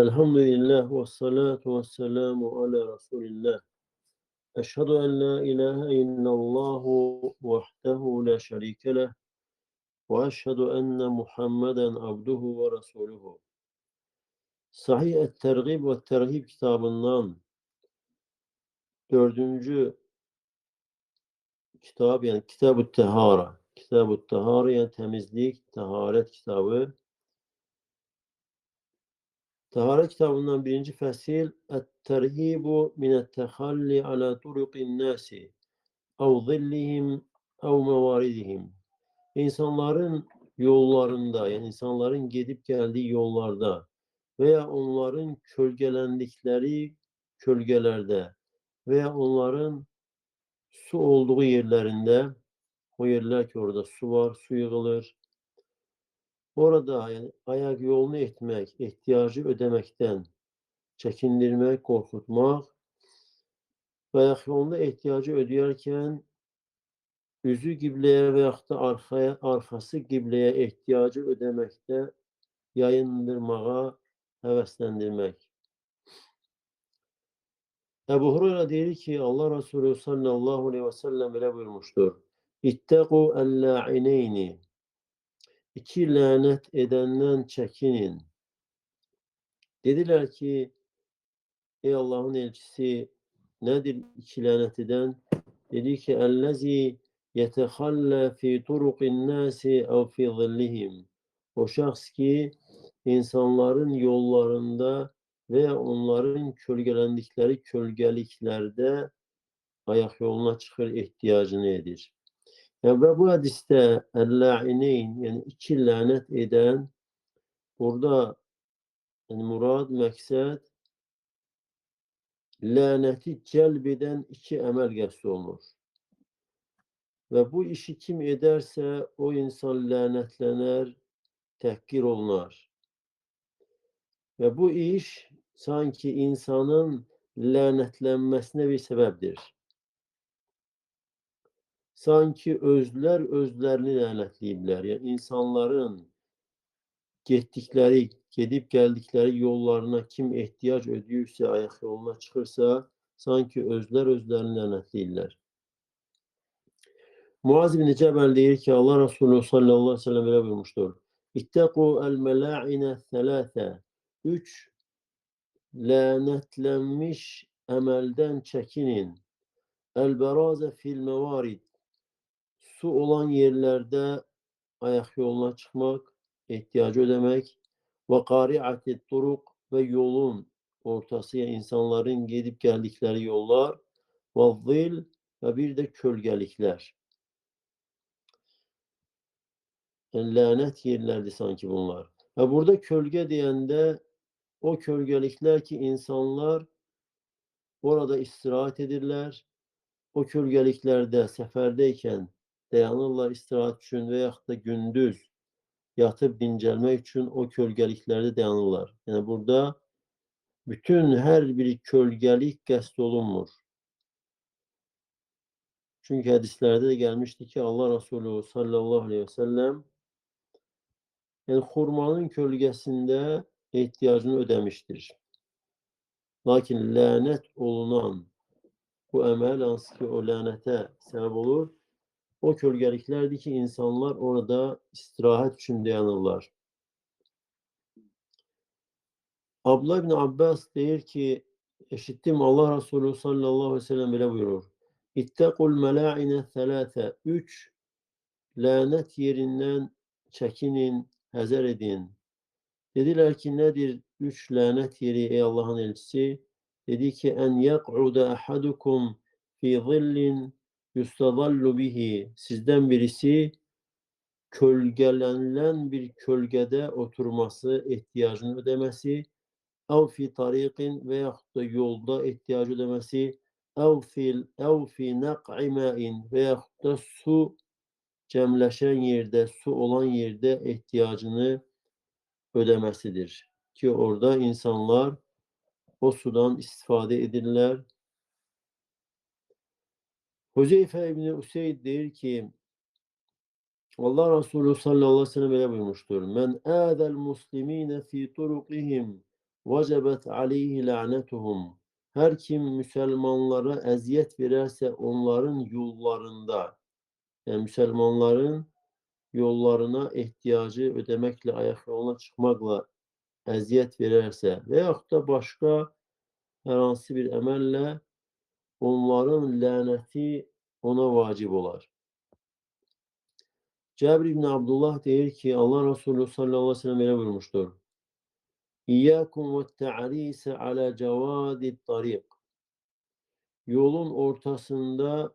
Elhamdülillah ve salatu ve selamu ala Resulillah. Eşhedü en la ilahe illallahu vahdehu la şerike leh ve eşhedü enne Muhammeden abduhu ve resuluhu. Sahih et-Tergib ve Terhib kitabından dördüncü kitap yani Kitab-ı Tehara. Kitab-ı Tehara yani temizlik, taharet kitabı. Taharet kitabından birinci fesil Et-Terhibu minet-tehalli ala turuqin nasi ev zillihim ev mevaridihim. İnsanların yollarında yani insanların gidip geldiği yollarda veya onların kölgelendikleri kölgelerde veya onların su olduğu yerlerinde, o yerler ki orada su var, su yığılır. Orada yani ayak yolunu etmek, ihtiyacı ödemekten çekindirmek, korkutmak ve ayak yolunda ihtiyacı ödeyerken yüzü kibleye veyahut da arkası kibleye ihtiyacı ödemekte yayındırmağa heveslendirmek. Ebu Hureyre diyor ki Allah Resulü sallallahu aleyhi ve sellem böyle buyurmuştur. İttegû el-lâ'ineyni. İki lanet edenden çekinin. Dediler ki ey Allah'ın elçisi nedir iki lanet eden? Dedi ki ellezî yetehallâ fî turuqin nâsi ev fî zillihim. O şahs ki insanların yollarında veya onların kölgelendikleri kölgeliklerde ayak yoluna çıkır ihtiyacını edir. Yani ve bu hadiste el-lâ'ineyn yani iki lanet eden burada yani murad, maksat laneti celbeden iki emel qəsd olunur. Ve bu işi kim ederse o insan lanetlenir, tehkir olunar. Ve bu iş sanki insanın lanetlenmesine bir sebeptir. Sanki özler özlerini lanetleyirler. Yani insanların gidip geldikleri yollarına kim ihtiyaç ödüyorsa, ayak yoluna çıkırsa sanki özler özlerini lanetleyirler. Muaz bin Cebel diyor ki Allah Resulü sallallahu aleyhi ve sellem böyle buyurmuştur. İttekû el melâ'ine thelâfe. Üç lanetlenmiş emelden çekinin. El berâze fil mevarid. Su olan yerlerde ayak yoluna çıkmak, ihtiyacı ödemek. Ve kâri'atit turuk ve yolun ortası yani insanların gidip geldikleri yollar. Ve zil ve bir de kölgelikler. Yani lanet yerlerdi sanki bunlar. Ve burada kölge diyende o kölgelikler ki insanlar orada istirahat edirler. O kölgeliklerde seferdeyken dayanırlar istirahat için veyahut da gündüz yatıp dincelmek için o kölgeliklerde dayanırlar. Yani burada bütün her bir kölgelik qəsd olunmur. Çünkü hadislerde de gelmişti ki Allah Resulü sallallahu aleyhi ve sellem yani hurmanın kölgesinde ihtiyacını ödemiştir. Lakin lanet olunan bu emel hansı ki o lanete sebep olur. O kölgeliklerdi ki insanlar orada istirahat için dayanırlar. Abdullah bin Abbas der ki eşittim Allah Resulü sallallahu aleyhi ve sellem böyle buyurur. İttekul melâ'ine thelâfe. Üç lanet yerinden çekinin, hezer edin. Dediler ki nedir üç lanet yeri ey Allah'ın elçisi? Dedi ki en yak'uda ahadukum fi zillin yustadallu bihi. Sizden birisi kölgelenilen bir kölgede oturması, ihtiyacını ödemesi, ev fi tariqin veyahut da yolda ihtiyacı ödemesi, ev fi nak'i ma'in veyahut da su cemleşen yerde, su olan yerde ihtiyacını ödemesidir. Ki orada insanlar o sudan istifade edirler. Huzeyfe İbni Useyd der ki Allah Resulü sallallahu aleyhi ve sellem böyle buyurmuştur. Men âzel muslimine fî turukihim vecebet aleyhi la'netuhum. Her kim Müslümanlara eziyet vererse onların yollarında, yani Müslümanların yollarına ihtiyacı ödemekle, ayak yoluna çıkmakla eziyet vererse veyahut da başka herhangi bir emelle onların laneti ona vacip olar. Cabir İbni Abdullah deyir ki, Allah Resulü sallallahu aleyhi ve sellem böyle buyurmuştur. İyyâkum ve te'arise ala cevâdi tarik. Yolun ortasında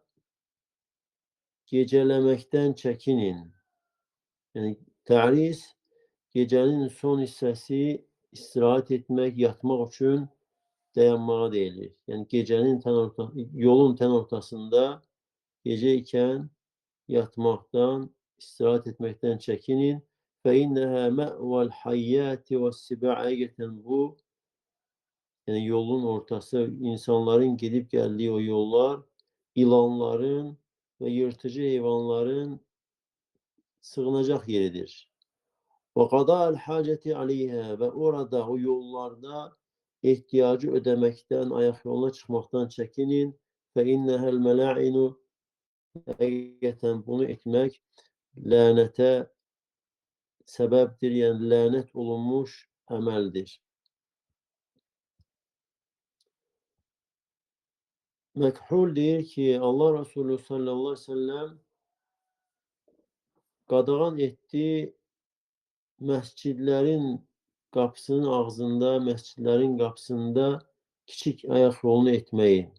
gecelemekten çekinin. Yani ta'ris, gecenin son hissesi istirahat etmek, yatmak için dayanmağa deyilir. Yani gecenin yolun ortasında geceyken yatmaktan, istirahat etmekten çekinin. فَاِنَّهَا مَأْوَى الْحَيَّاتِ وَالسِّبَعَيَةً bu yani yolun ortası, insanların gidip geldiği o yollar, yılanların ve yırtıcı hayvanların sığınacak yeridir. وَقَضَاءَ الْحَاجَةِ عَلَيْهَا ve orada, o yollarda ihtiyacı ödemekten, ayak yoluna çıkmaktan çekinin. فَاِنَّهَا الْمَلَاعِنُ bunu etmek lanete sebeptir, yani lanet olunmuş emeldir. Mekhul deyir ki, Allah Resulü sallallahu aleyhi ve sellem qadağan etdi məscidlərin qapısının ağzında, məscidlərin qapısında kiçik ayaq yolunu etməyi.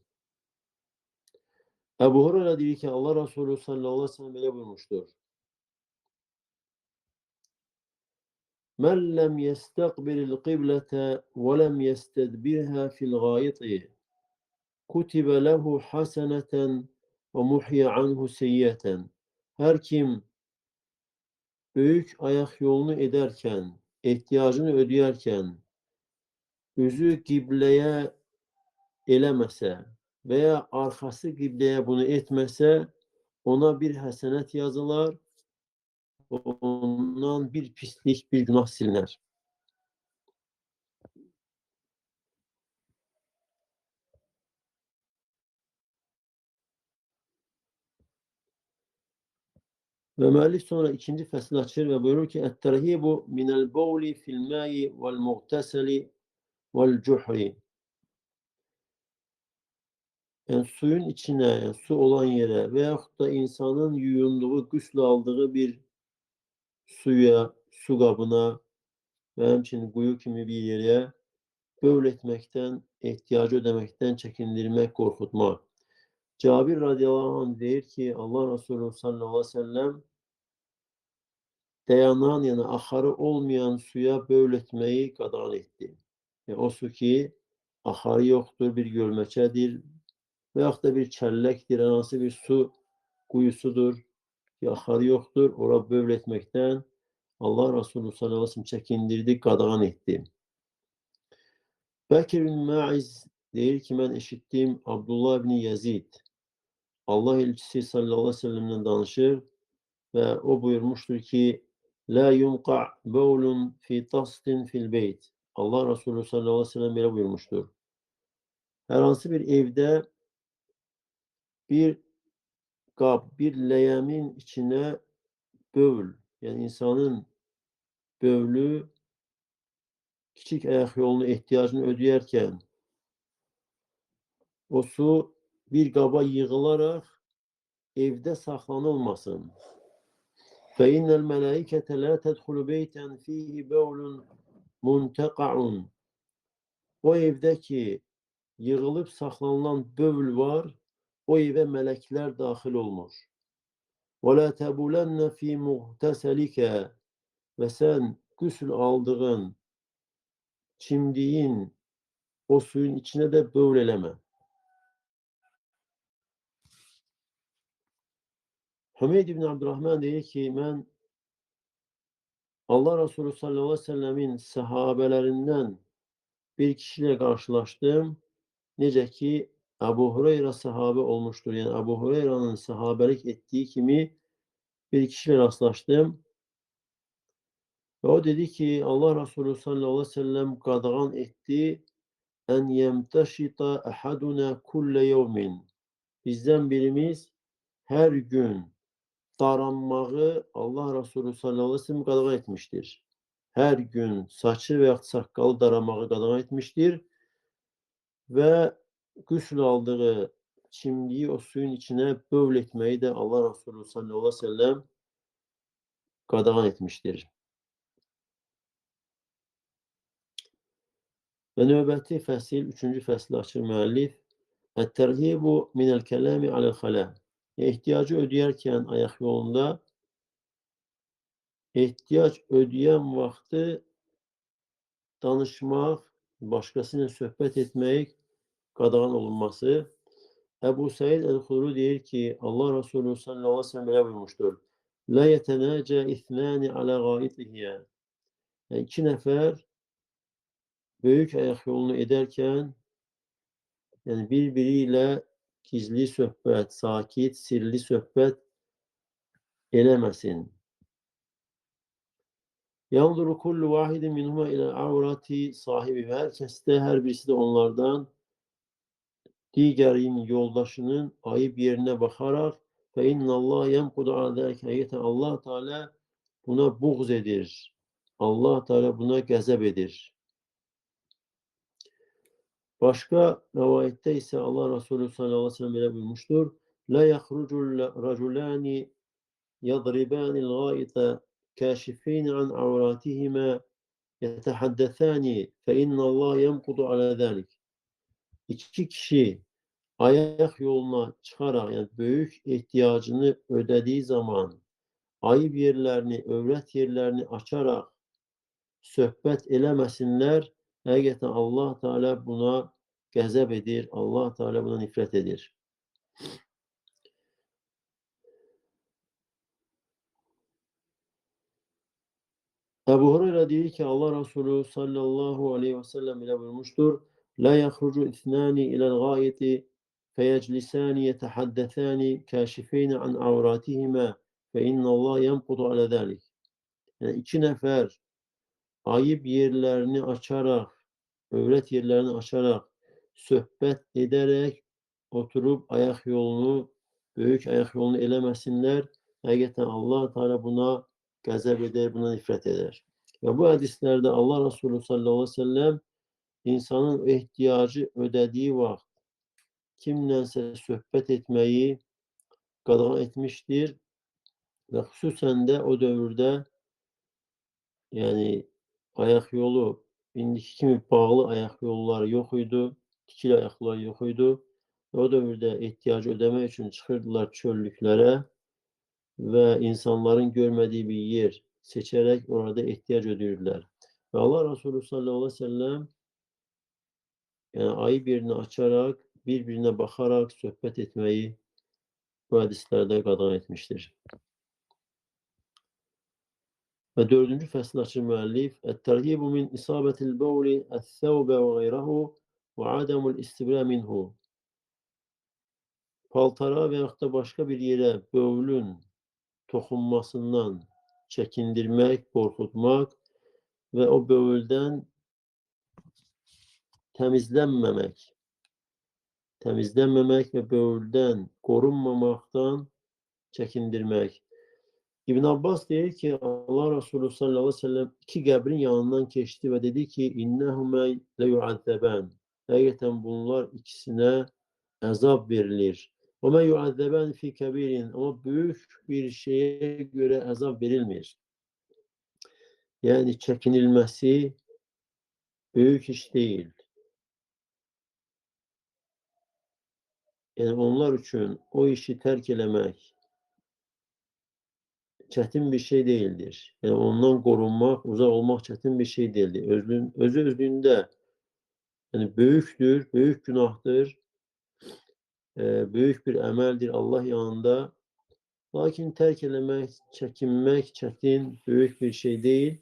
Əbu Hureyra deyir ki, Allah Resulü sallallahu aleyhi ve sellem belə buyurmuşdur. Mən ləm yəstəqbiril qiblətə və ləm yəstədbirhə fil qayiti kutibə ləhu haseneten və muhyə anhu seyyətən. Hər kim büyük ayak yolunu ederken, ihtiyacını ödeyerken üzü kıbleye elemese veya arkası kıbleye bunu etmese ona bir hasenet yazılar, ondan bir pislik, bir günah silinir. Ve müellif sonra ikinci fesli açır ve buyurur ki Et-terhibu minel bawli fil ma'i vel muğteseli vel cuhri. Yani suyun içine, yani su olan yere veyahut da insanın yuyunduğu, gusül aldığı bir suya, su kabına ve hemçinin kuyu kimi bir yere böl ihtiyacı ödemekten çekindirmek, korkutmak. Cabir radıyallahu anh der ki Allah Resulü sallallahu aleyhi ve sellem dayanan yani aharı olmayan suya böl qadağan etti. Yani o su ki aharı yoktur, bir gölmeçedir veyahut da bir çellektir, nasıl bir su kuyusudur, aharı yoktur, orada böl Allah Resulü sallallahu aleyhi ve sellem çekindirdi, qadağan etti. Bekir bin Ma'iz deyir ki, mən eşitdim Abdullah bin Yazid, Allah elçisi sallallahu aleyhi ve sellem'den danışır ve o buyurmuştur ki, La yunqa' bawlun fi tastin fil beyt. Allah Resulü sallallahu aleyhi ve sellem böyle buyurmuştur. Herhangi bir evde bir kap, bir leğenin içine böl, yani insanın bövlü küçük ayak yolunu ihtiyacını ödeyerken o su bir kaba yığılarak evde saklanılmasın. فَاِنَّ الْمَلَائِكَةَ لَا تَدْخُلُ بَيْتًا ف۪يهِ بَوْلٌ مُنْتَقَعٌ. O evdeki yığılıp saklanılan bövül var, o eve melekler dahil olmuş. وَلَا تَبُولَنَّ ف۪ي مُغْتَسَلِكَ. Ve sen gusül aldığın, çimdiğin o suyun içine de bövreleme. Hümeyd ibn Abdurrahman diyor ki ben Allah Resulü sallallahu aleyhi ve sellemin sahabelerinden bir kişiyle karşılaştım. Nece ki Ebu Hureyre sahabe olmuştur. Yani Ebu Hureyre'nin sahabelik ettiği kimi bir kişiyle rastlaştım. Ve o dedi ki Allah Resulü sallallahu aleyhi ve sellem qadağan etdi en yemteşita ahaduna kulle yevmin. Bizden birimiz her gün daranmağı Allah Resulü sallallahu aleyhi ve sellem qadağan etmiştir. Her gün saçı veya sakalı daranmağı qadağan etmiştir ve gusül aldığı çimdiği o suyun içine bövl etmeyi de Allah Resulü sallallahu aleyhi ve sellem qadağan etmiştir. Və növbəti fəsil, 3-cü fəsli açır müəllif. Ət-tərhibu minəl kələmi aləl-xalə. Ehtiyacı ödəyərkən ayaq yolunda ehtiyac ödəyən vaxtı danışmaq, başqasıyla söhbət etmək qadağan olunması. Əbu Səid Əl-Xudri deyir ki, Allah Resulü sallallahu aleyhi ve sellem belə buyurmuşdur. La yetənəcə ithnani alə qaitihiyyə. Yəni, iki nəfər böyük ayaq yolunu edərkən, yəni bir-biri ilə gizli söhbət, sakit, sirli söhbət eləməsin. Yanzuru kullu vahidin minhuma ilə avrati sahibi. Hər kəsdə, hər birisi də onlardan digərin yoldaşının ayıb yerinə baxaraq və innallah yemqudu alədəlik. Həqiqətən Allah Teala buna buğz edir. Allah Teala buna qəzəb edir. Başqa rəvayətdə isə Allah Resulü sallallahu aleyhi ve sellem belə buyurmuşdur. La yaxrucul raculani yadribanil gâite kâşifîn an avratihimâ yetehaddesâni fe innallâh yemkudu alâ zâlik. İki kişi ayak yoluna çıkarak, yani büyük ihtiyacını ödediği zaman ayıp yerlerini, övrət yerlerini açarak söhbət eləməsinlər. Həqiqətən Allah Teala buna qəzəb edir, Allah Teala buna nifrət edir. Ebu Hureyre deyir ki Allah Resulü sallallahu aleyhi ve sellem ile buyurmuştur. La yahrucu ithnani ilel gayeti feyeclisani yetehaddethani kâşifeyni an avratihime fe innallah yemkudu ala zâlik. Yani iki nefer ayıp yerlerini açarak, övrət yerlerini açarak, söhbət ederek oturup ayak yolunu, büyük ayak yolunu eləməsinlər. Həqiqətən Allah Teala buna qəzəb eder, buna nifrət eder. Ve bu hadislerde Allah Resulü sallallahu aleyhi ve sellem insanın ihtiyacı ödediği vaxt kimlənsə söhbət etmeyi qadağan etmiştir ve xüsusən də o dövrdə yani ayak yolu indiki kimi bağlı ayak yolları yok idi, dikili ayaklar yok idi. O dövrdə ihtiyacı ödemek için çıxırdılar çöllüklere ve insanların görmediği bir yer seçerek orada ihtiyaç ödürdüler. Ve Allah Resulü sallallahu aleyhi ve sellem yani ayı birini açarak, birbirine bakarak söhbət etmeyi bu hadislerde qadağan etmiştir. Ve 4-cü fəsl açır müəllif. Ət-tərhibu min isabətil bəvli əs-səvbə və qeyrahu və adamul istibra minhu. Paltara və yaxud da başqa bir yerə bövlün toxunmasından çəkindirmək, qorxutmaq və o bövüldən təmizlənməmək və bövüldən qorunmamaqdan çəkindirmək. İbn Abbas deyir ki Allah Resulü sallallahu aleyhi ve sellem iki qəbrin yanından keçdi və dedi ki innəhumə leyuəzzəbən. Həqiqətən bunlar ikisinə əzab verilir. Və mə yuəzzəbən fi kəbirin. Ama büyük bir şeye göre əzab verilmir. Yani çəkinilməsi büyük iş değil. Yani onlar üçün o işi terk eləmək çətin bir şey değildir. Yani ondan korunmak, uzak olmak çətin bir şey değildir. Özü özlüğünde yani büyüktür, büyük günahtır, büyük bir emeldir Allah yanında. Lakin terk eləmək, çəkinmək çətin, büyük bir şey değil.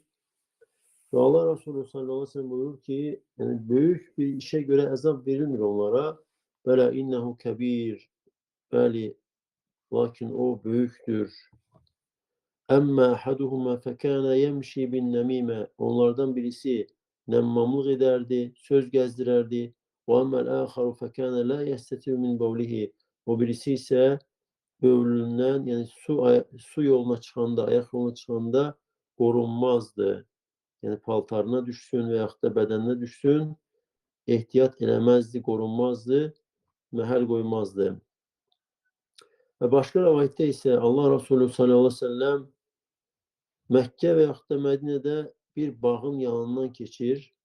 Ve Allah Resulü sallallahu aleyhi ve sellem buyurur ki, yani büyük bir işe göre azap verilmir onlara. Böyle innehu kebir, beli, lakin o büyüktür. Emme ahaduhuma fekâne yemşi bin nemime. Onlardan birisi nemmamlık ederdi, söz gezdirerdi. Ve emmel âharu fekâne la yestetir min bevlihi. O birisi ise böğründen yani su yoluna çıkanda, ayak yoluna çıkanda korunmazdı. Yani paltarına düşsün veyahut da bedenine düşsün, ehtiyat eləməzdi, korunmazdı, məhəl koymazdı. Ve başka rivayette ise Allah Resulü sallallahu aleyhi ve sellem Mekke veyahut da Medine'de bir bağın yanından geçir.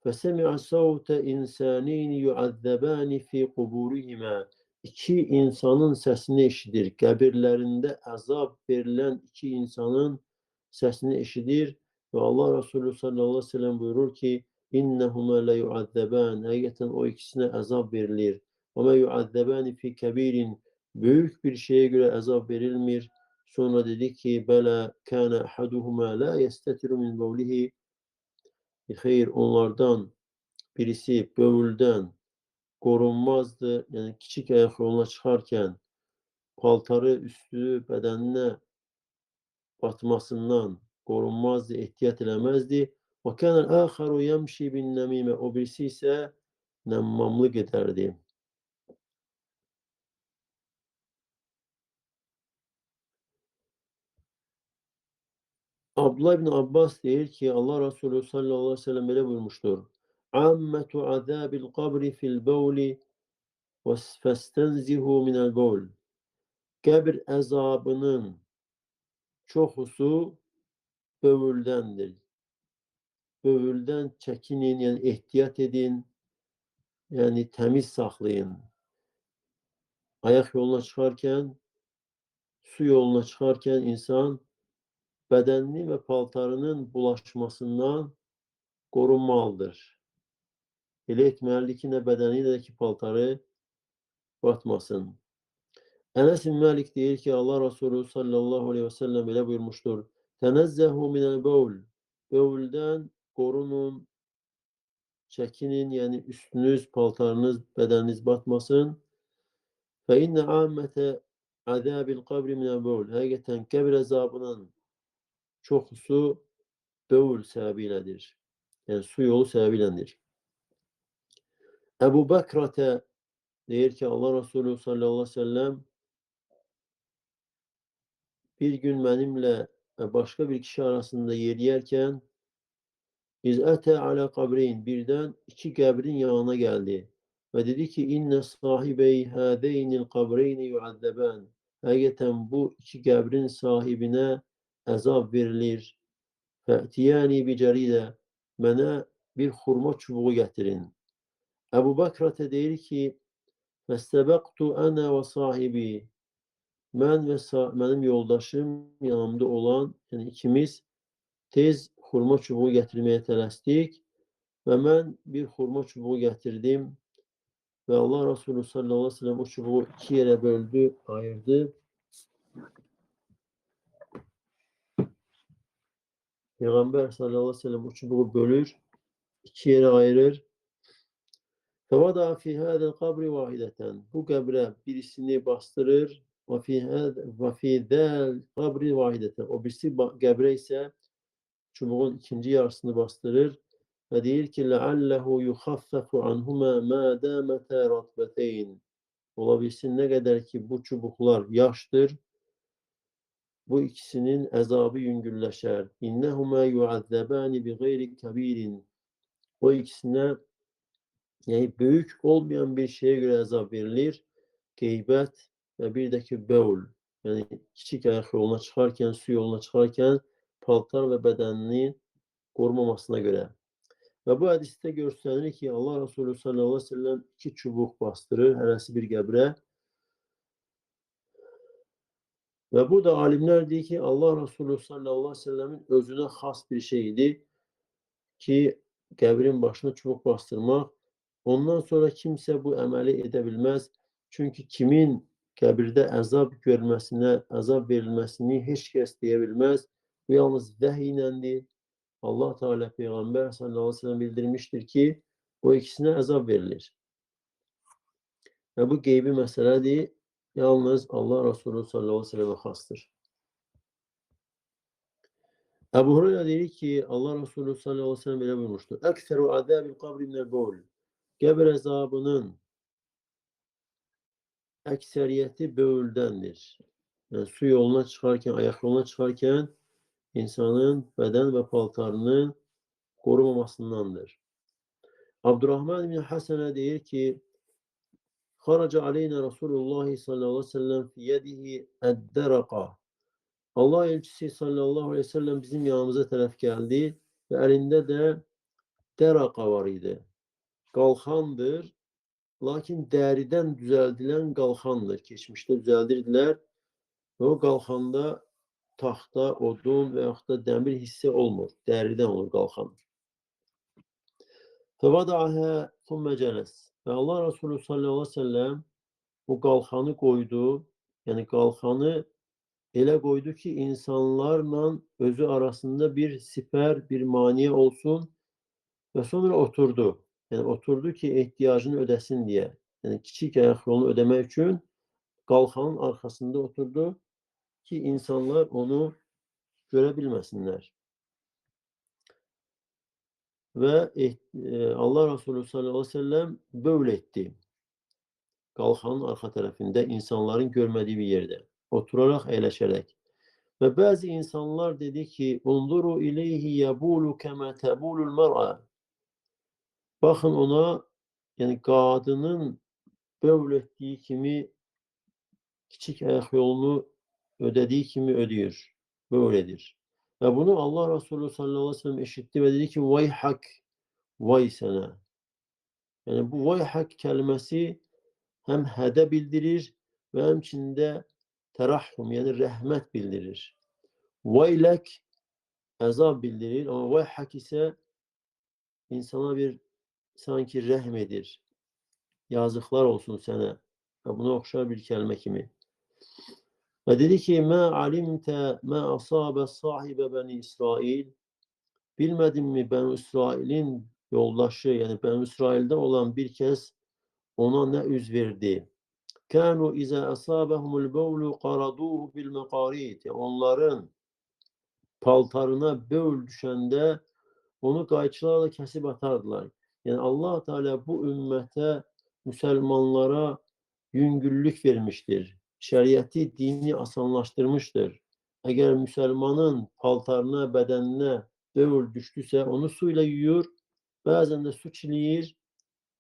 فَسَمِعَ صَوْتَ اِنْسَانِينِ يُعَذَّبَانِ ف۪ي قُبُورِهِمَا. İki insanın sesini eşidir. Kabirlerinde azap verilen iki insanın sesini eşidir. Ve Allah Resulü sallallahu aleyhi ve sellem buyurur ki اِنَّهُمَا لَيُعَذَّبَانِ. Hakikaten o ikisine azap verilir. وَمَا يُعَذَّبَانِ ف۪ي كَب۪يرٍ. Büyük bir şeye göre azap verilmir. Sonra dedi ki بَلَا كَانَ أَحَدُهُمَا لَا يَسْتَتِرُ مِنْ بَوْلِهِ. Hayır, onlardan birisi bövülden korunmazdı. Yani küçük ayak yoluna çıkarken paltarı üstü bedenine batmasından korunmazdı, ihtiyat edemezdi. Ve kânel âkharu yemşi bin nemime. O birisi ise nemmamlık ederdi. Abdullah ibn Abbas diyor ki Allah Resulü sallallahu aleyhi ve sellem böyle buyurmuştur. Ammetu azabil kabri fil bevli ve festenzihu minel bevl. Kabir azabının çoxusu bövüldendir. Bövülden çekinin, yani ihtiyat edin, yani temiz saklayın. Ayak yoluna çıkarken, su yoluna çıkarken insan bedenini ve paltarının bulaşmasından korunmalıdır. Elə etməlidir ki, nə bədəni də ki, paltarı batmasın. Enes bin Malik deyir ki, Allah Resulü sallallahu aleyhi ve sellem belə buyurmuştur. Tenezzehu minel bevl. Bövülden korunun, çekinin, yani üstünüz, paltarınız, bedeniniz batmasın. Fe inne ammete azabil kabri minel bevl. Hakikaten kabir azabının çoxusu bövl sebebiyledir. Yani su yolu sebebiyledir. Ebu Bekrate deyir ki Allah Resulü sallallahu aleyhi ve sellem bir gün benimle başka bir kişi arasında yer yerken İz'ete ala kabreyn, birden iki kabrin yanına geldi. Ve dedi ki inne sahibey hâdeynil kabreyni yuazzeban. Hakikaten bu iki kabrin sahibine azap verilir. Fe'tiyani bi ceride. Bana bir hurma çubuğu getirin. Ebu Bakrate deyir ki festebektu ana ve sahibi. Ben ve benim yoldaşım yanımda olan, yani ikimiz tez hurma çubuğu getirmeye tələsdik. Ve ben bir hurma çubuğu getirdim. Ve Allah Resulü sallallahu aleyhi ve sellem o çubuğu iki yere böldü, ayırdı. Peygamber sallallahu aleyhi ve sellem o çubuğu bölür, iki yere ayırır. فَوَضَعَ فِي هَذَا الْقَبْرِ وَاحِدَةً. Bu kabre birisini bastırır. وَفِي ذَا الْقَبْرِ وَاحِدَةً. O birisi kabre ise çubuğun ikinci yarısını bastırır. Ve deyir ki لَعَلَّهُ يُخَفَّفُ عَنْهُمَا مَا دَامَتَا رَطْبَتَيْنِ. Olabilsin ne kadar ki bu çubuklar yaştır, bu ikisinin azabı yüngülleşer. İnnehuma yuazzabani bi gayri kebirin. O ikisine yani büyük olmayan bir şeye göre azap verilir. Gıybet ve bir de ki beul. Yani küçük ayak yoluna çıkarken, su yoluna çıkarken paltar ve bedenini korumamasına göre. Ve bu hadiste gösterilir ki Allah Resulü sallallahu aleyhi ve sellem iki çubuk bastırır, herisi bir qəbrə. Ve bu da alimler diyor ki Allah Resulü sallallahu aleyhi ve sellemin özüne has bir şeydi ki qəbrin başına çubuk bastırmak. Ondan sonra kimse bu əməli edebilmez. Çünkü kimin qəbirdə əzab görmesine, əzab verilmesini heç kəs deyebilmez. Bu yalnız vəhiy iləndir. Allah Teala Peygamber sallallahu aleyhi ve sellem bildirmiştir ki o ikisine əzab verilir. Ve bu geybi mesele değil, yalnız Allah Resulü sallallahu aleyhi ve selleme hastır. Ebu Hureyre dedi ki Allah Resulü sallallahu aleyhi ve sellem böyle buyurmuştur. Ekseru azabil kabri minel bol. Kabir azabının ekseriyeti böğüldendir. Yani su yoluna çıkarken, ayak yoluna çıkarken insanın beden ve paltarını korumamasındandır. Abdurrahman bin Hasan'a diyor ki Haraca aleyna Resulullah sallallahu aleyhi ve sellem fi yedihi edderaka. Allah elçisi sallallahu aleyhi ve sellem bizim yanımıza taraf geldi ve elinde de deraka var idi. Qalxandır, lakin dəriden düzəldilen qalxandır. Keçmişdə düzəldirdilər ve o qalxanda taxta, odun və yaxud da dəmir hissə olmur. Dəriden olur qalxan. Fəvada'əhə thumma cələs. Və Allah Resulü sallallahu aleyhi ve sellem o qalxanı qoydu. Yəni qalxanı elə qoydu ki, insanlarla özü arasında bir sipər, bir maniye olsun ve sonra oturdu. Yani oturdu ki, ihtiyacını ödesin diye. Yani kiçik ayak yolunu ödemek için qalxanın arkasında oturdu ki, insanlar onu görebilmesinler. Ve Allah Resulü sallallahu aleyhi ve sellem böyle etti. Qalxanın arka tarafında, insanların görmediği bir yerde. Oturarak, eğleşerek. Ve bazı insanlar dedi ki, "Unduru ileyhi yabulu kema tabulul mer'a." Bakın ona, yani qadının böyle ettiği kimi, küçük ayak yolunu ödediği kimi ödüyor. Böyledir. Ve bunu Allah Resulü sallallahu aleyhi ve sellem işitti ve dedi ki, "Vayhak, vay sana." Yani bu vayhak kelimesi hem hede bildirir ve hem içinde terahhum yani rahmet bildirir. Vaylek azap bildirir ama vayhak ise insana bir sanki rehmedir. Yazıklar olsun sana. Ve buna okşar bir kelime kimi. Ve dedi ki ma alimte ma asabe sahibe beni İsrail. Bilmedin mi ben İsrail'in yoldaşı yani ben İsrail'de olan bir kez ona ne üz verdi. Kanu iza asabahumul bawlu qaraduhu bil maqarit. Onların paltarına böl düşende onu qayçılarla kesip atardılar. Yani Allah Teala bu ümmete, Müslümanlara yüngüllük vermiştir. Şeriatı, dini asanlaştırmıştır. Eğer Müslümanın paltarına, bedenine böl düştüyse onu suyla yuyur, bazen de su çileyir,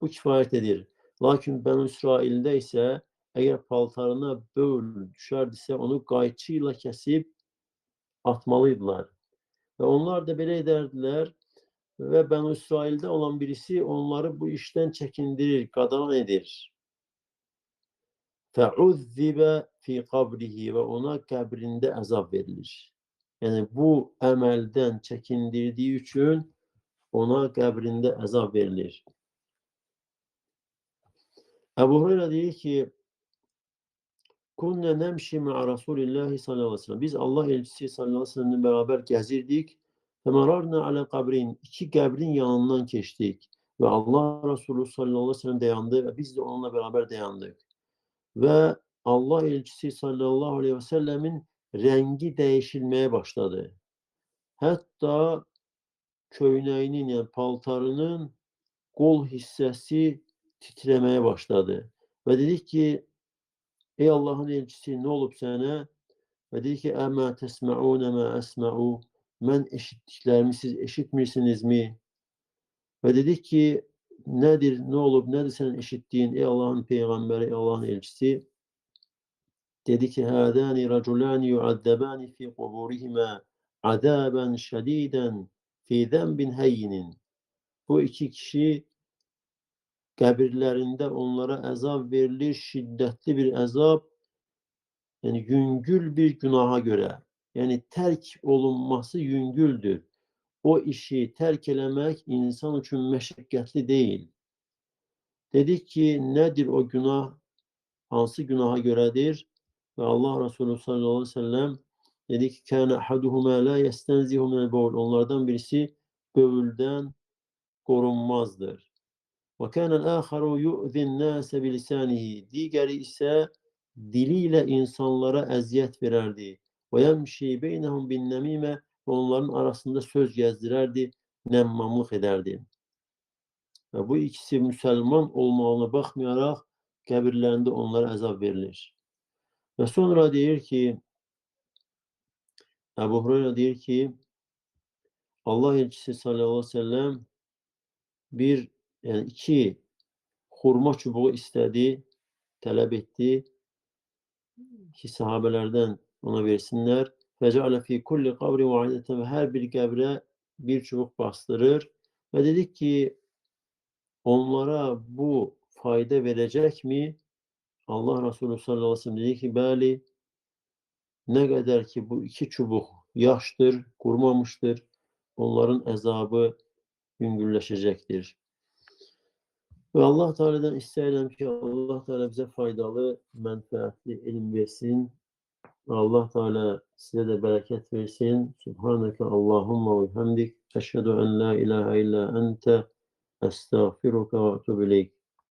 bu kifayet edir. Lakin Ben İsrail'de ise eğer paltarına böl düşerdiyse onu qayçıyla kesip atmalıydılar. Ve onlar da böyle ederdiler. Ve Ben İsrail'de olan birisi onları bu işten çekindirir, qadağan edir. Fe'uzzibe fi kabrihi ve ona kabrinde azap verilir. Yani bu emelden çekindirdiği için ona kabrinde azap verilir. Ebu Hureyre diyor ki Kunne nemşi ma'a Resulillahi sallallahu aleyhi ve sellem. Biz Allah elçisi sallallahu aleyhi ve sellem'le beraber gezirdik. Ve mararna ala kabrin. İki kabrin yanından geçtik. Ve Allah Resulü sallallahu aleyhi ve sellem dayandı ve biz de onunla beraber dayandık. Ve Allah elçisi sallallahu aleyhi ve sellemin rengi değişilmeye başladı. Hatta köynəyinin yani paltarının kol hissesi titremeye başladı. Ve dedik ki ey Allah'ın elçisi ne olup sana? Ve dedi ki اَمَا تَسْمَعُونَ مَا أَسْمَعُوا Ben eşittiklerimi siz eşitmirsiniz mi? Ve dedi ki nedir, ne olup, nedir senin eşittiğin ey Allah'ın peygamberi, ey Allah'ın elçisi? Dedi ki هَذَانِ رَجُلَانِ يُعَذَّبَانِ فِي قُبُورِهِمَا عَذَابًا شَد۪يدًا فِي ذَنْبٍ هَيِّنٍ Bu iki kişi kabirlerinde onlara azap verilir, şiddetli bir azap, yani yüngül bir günaha göre. Yani terk olunması yüngüldür. O işi terk elemek insan için meşakkatli değil. Dedik ki nedir o günah? Hansı günaha göredir? Ve Allah Resulü sallallahu aleyhi ve sellem dedi ki kâne ahaduhuma la yestenzihu minel bevl. Onlardan birisi bövülden korunmazdır. Ve kânel âkharu yu'zin nâse bilisânihi. Diğeri ise diliyle insanlara eziyet vererdi. Ve yemşi beynehum bin nemime. onların arasında söz gezdirerdi, nemmamlık ederdi. Ve bu ikisi Müslüman olmağına bakmayarak kabirlerinde onlara azap verilir. Ve sonra diyor ki, Ebu Hureyre diyor ki, Allah elçisi sallallahu aleyhi ve sellem iki hurma çubuğu istedi, talep etti ki sahabelerden ona versinler. Feceale fi kulli kabri vahideten, ve her bir kabre bir çubuk bastırır. Ve dedik ki onlara bu fayda verecek mi? Allah Resulü sallallahu aleyhi ve sellem dedi ki beli, ne kadar ki bu iki çubuk yaştır, kurumamıştır, onların azabı güngürleşecektir. Ve Allah Teala'dan isteyelim ki Allah Teala bize faydalı, menfaatli ilim versin. Allah Teala size de bereket versin. Subhaneke Allahumma ve hamdik. Eşhedü en la ilahe illa ente estağfiruka ve etûbü ileyk.